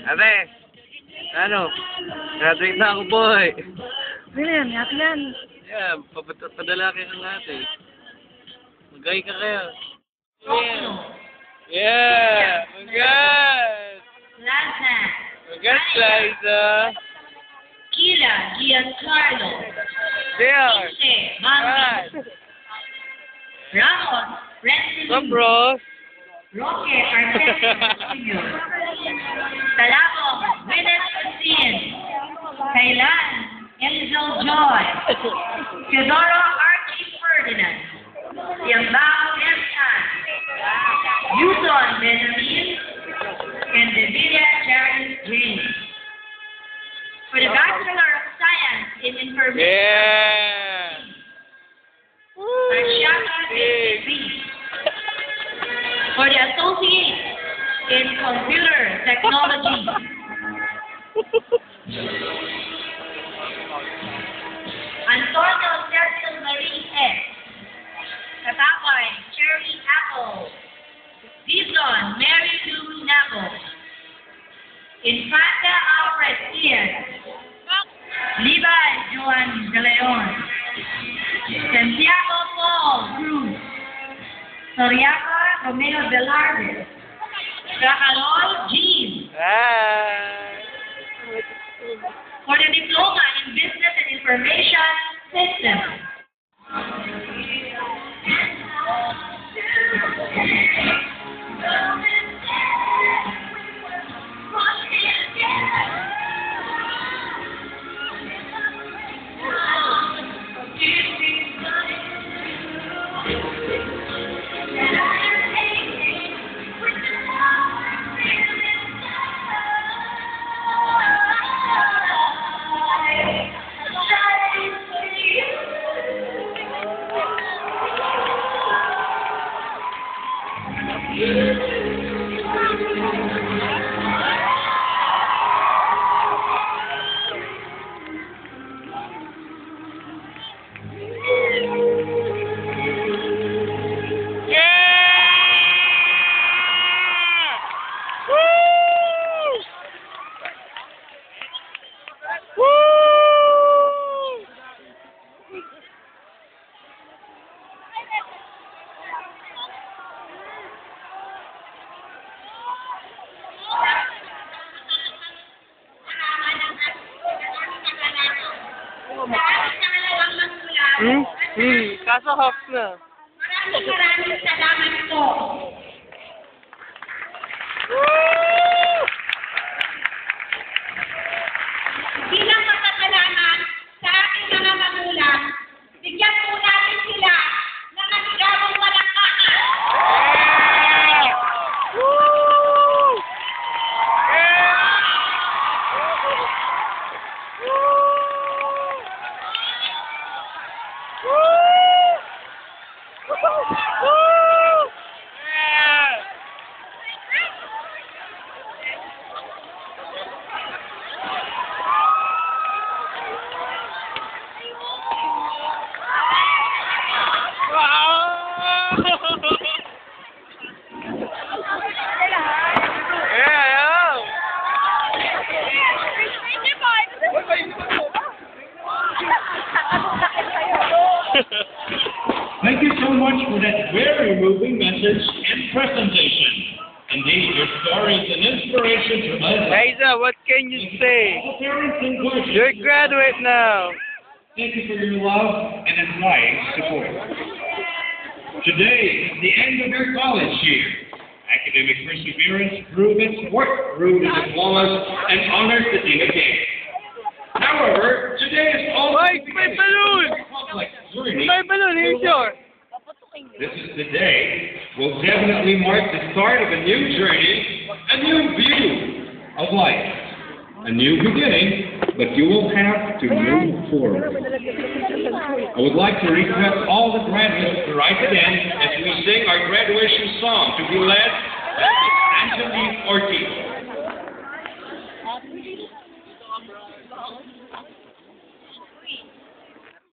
Ate, ano? Graduate na ako, boy. Ano yan? Happy yan. Yeah, padalaki ka nga, ate. Magay ka kaya. Yeah! Magat! Plaza. Magat, Liza! Kila Giancarlo. There! Jose Alright! Bambi. Ramos Presley. What's up, bros? Roque Arteta Jr. Talabong Gwyneth Christine. Kailan Enzo Joy. Teodoro Archie Ferdinand. Yambao M. Tan. Yuson Benjamin. And Devilia Charles James. For the Bachelor of Science in Information. Yeah! Marciana Big. B. For the Associate in Computer Technology. Antonio Sergio Marie S. Katapay Cherry Apple. Dizon Mary Lou Nabo. Infanta Alfred Ian. Levi Joan De Leon. Santiago Paul Cruz. Soriaco Romeo Velarde. Racarol Jean. Hi! For the Diploma in Business and Information Systems. Kaso Hawks na. Maraming salamat po. Bilang pasasalamat sa ating mga magulang, bigyan po natin sila ng masigabong palakpakan. Thank you so much for that very moving message and presentation. Indeed, your story is an inspiration to us. Liza, what can you say? All parents and guardians. You're a graduate now. Thank you for your love and advice support. Today is the end of your college year. Academic perseverance proved its worth through the diplomas and honors that you gained. However, today is also Mike, my balloon! public journey. My balloon, here's yours. This is the day will definitely mark the start of a new journey, a new view of life, a new beginning, but you will have to move forward. I would like to request all the graduates to rise again as we sing our graduation song to be led